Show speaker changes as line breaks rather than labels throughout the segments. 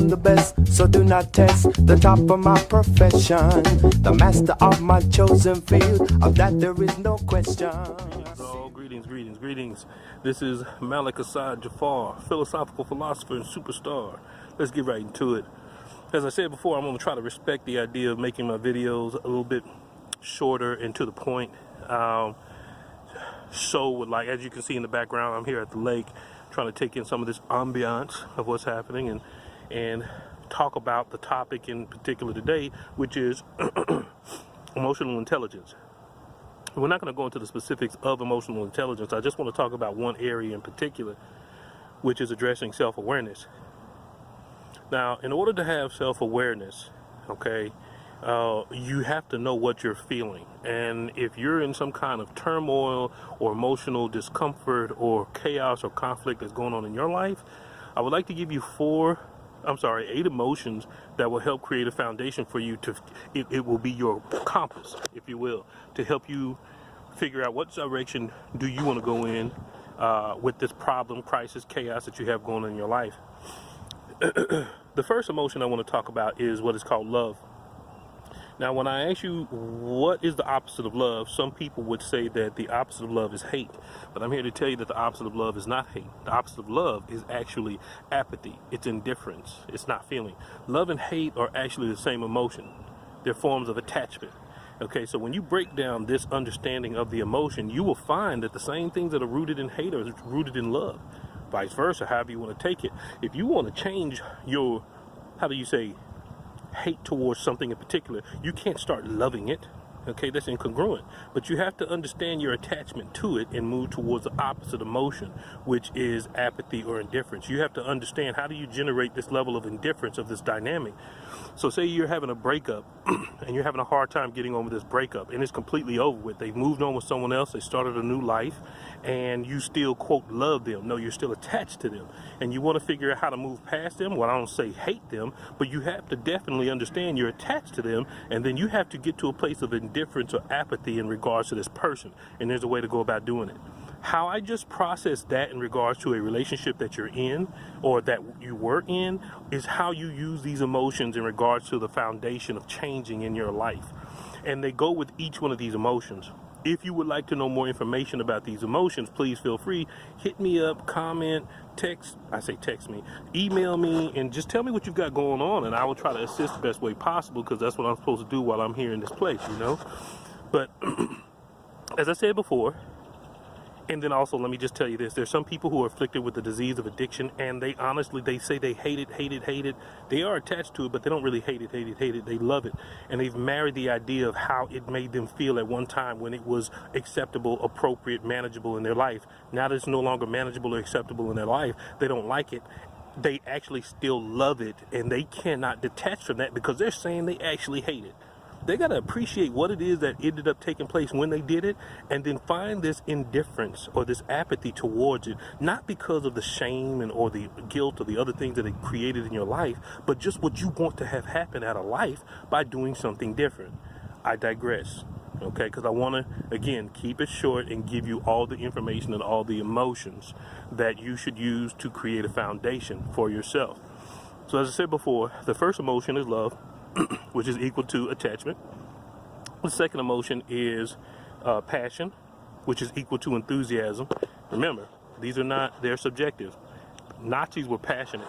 I'm the best, so do not test the top of my profession. The master of my chosen field, of that there is no question.
Greetings. This is Malik Assad Jafar, philosophical philosopher and superstar. Let's get right into it. As I said before, I'm going to try to respect the idea of making my videos a little bit shorter and to the point. Like as you can see in the background, I'm here at the lake trying to take in some of this ambiance of what's happening and talk about the topic in particular today, which is emotional intelligence. We're not going to go into the specifics of emotional intelligence. I just want to talk about one area in particular, which is addressing self-awareness. Now, in order to have self-awareness, okay, you have to know what you're feeling. And if you're in some kind of turmoil or emotional discomfort or chaos or conflict that's going on in your life, I would like to give you 8 emotions that will help create a foundation for you to, it will be your compass, if you will, to help you figure out what direction do you want to go in with this problem, crisis, chaos that you have going on in your life. The first emotion I want to talk about is what is called love. Now, when I ask you what is the opposite of love, some people would say that the opposite of love is hate. But I'm here to tell you that the opposite of love is not hate. The opposite of love is actually apathy. It's indifference. It's not feeling. Love and hate are actually the same emotion. They're forms of attachment. Okay, so when you break down this understanding of the emotion, you will find that the same things that are rooted in hate are rooted in love. Vice versa, however you want to take it. If you want to change your, hate towards something in particular, you can't start loving it. Okay, that's incongruent. But you have to understand your attachment to it and move towards the opposite emotion, which is apathy or indifference. You have to understand, how do you generate this level of indifference, of this dynamic? So say you're having a breakup and you're having a hard time getting over this breakup and it's completely over with. They've moved on with someone else, they started a new life, and you still, quote, love them. No, you're still attached to them. And you want to figure out how to move past them. Well, I don't say hate them, but you have to definitely understand you're attached to them, and then you have to get to a place of indifference or apathy in regards to this person. And there's a way to go about doing it. How I just process that in regards to a relationship that you're in or that you were in is how you use these emotions in regards to the foundation of changing in your life. And they go with each one of these emotions. If you would like to know more information about these emotions, please feel free. Hit me up, comment, text me, email me, and just tell me what you've got going on, and I will try to assist the best way possible, because that's what I'm supposed to do while I'm here in this place, you know. But as I said before, and then also let me just tell you this, there's some people who are afflicted with the disease of addiction, and they say they hate it. They are attached to it, but they don't really hate it. They love it. And they've married the idea of how it made them feel at one time when it was acceptable, appropriate, manageable in their life. Now that it's no longer manageable or acceptable in their life, they don't like it. They actually still love it, and they cannot detach from that because they're saying they actually hate it. They got to appreciate what it is that ended up taking place when they did it, and then find this indifference or this apathy towards it, not because of the shame or the guilt or the other things that it created in your life, but just what you want to have happen out of life by doing something different. I digress, okay, because I want to, again, keep it short and give you all the information and all the emotions that you should use to create a foundation for yourself. So as I said before, the first emotion is love, which is equal to attachment. The second emotion is passion, which is equal to enthusiasm. Remember, they're subjective. Nazis were passionate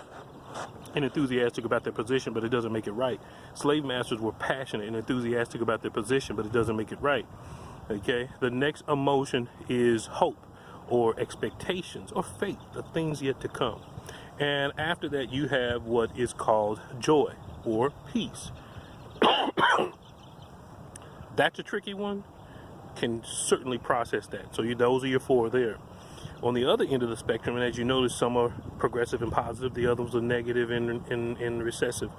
and enthusiastic about their position, but it doesn't make it right. Slave masters were passionate and enthusiastic about their position, but it doesn't make it right. Okay? The next emotion is hope, or expectations, or faith, the things yet to come. And after that, you have what is called joy, or peace. That's a tricky one. Can certainly process that. So those are your 4 there. On the other end of the spectrum, and as you notice, some are progressive and positive, the others are negative and recessive.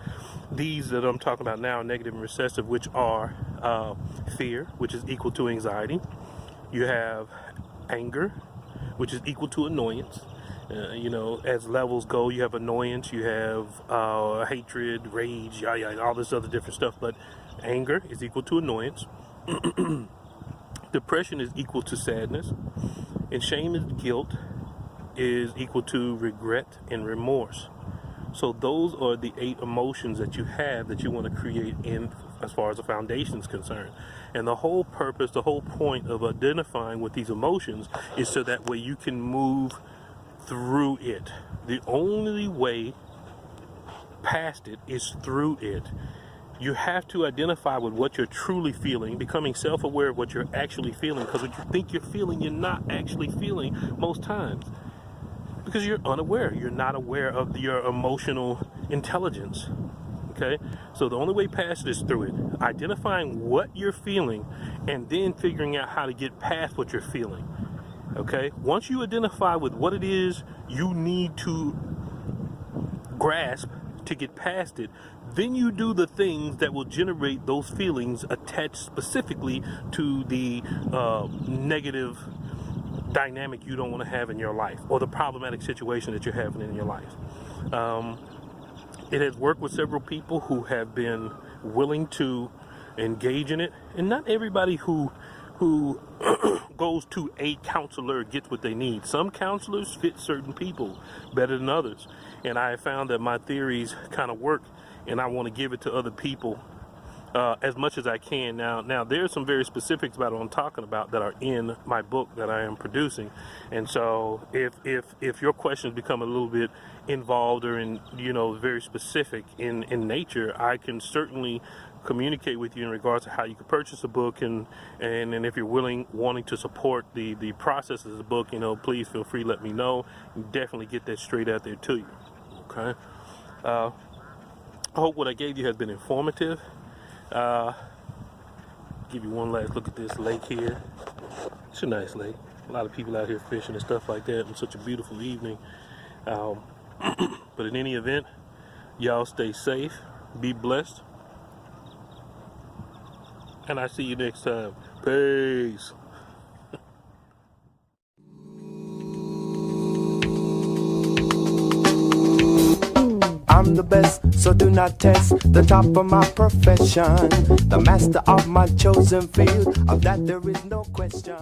These that I'm talking about now are negative and recessive, which are fear, which is equal to anxiety. You have anger, which is equal to annoyance. As levels go, you have annoyance, you have hatred, rage, all this other different stuff. But anger is equal to annoyance. Depression is equal to sadness. And shame and guilt is equal to regret and remorse. So those are the 8 emotions that you have that you want to create in as far as the foundation is concerned. And the whole purpose, the whole point of identifying with these emotions is so that way you can move through it. The only way past it is through it. You have to identify with what you're truly feeling, becoming self-aware of what you're actually feeling, because what you think you're feeling, you're not actually feeling most times. Because you're unaware. You're not aware of your emotional intelligence. Okay? So the only way past it is through it. Identifying what you're feeling and then figuring out how to get past what you're feeling. Okay? Once you identify with what it is you need to grasp to get past it, then you do the things that will generate those feelings attached specifically to the negative dynamic you don't want to have in your life, or the problematic situation that you're having in your life. It has worked with several people who have been willing to engage in it, and not everybody who goes to a counselor gets what they need. Some counselors fit certain people better than others, and I have found that my theories kind of work, and I want to give it to other people as much as I can. Now there's some very specifics about what I'm talking about that are in my book that I am producing, and so if your questions become a little bit involved or very specific in nature, I can certainly communicate with you in regards to how you can purchase a book, and if you're wanting to support the process of the book, please feel free to let me know. Definitely get that straight out there to you. Okay. I hope what I gave you has been informative. Give you one last look at this lake here. It's a nice lake. A lot of people out here fishing and stuff like that on such a beautiful evening. But in any event, y'all stay safe, be blessed, and I see you next time. Peace.
I'm the best, so do not test the top of my profession, the master of my chosen field, of that there is no question.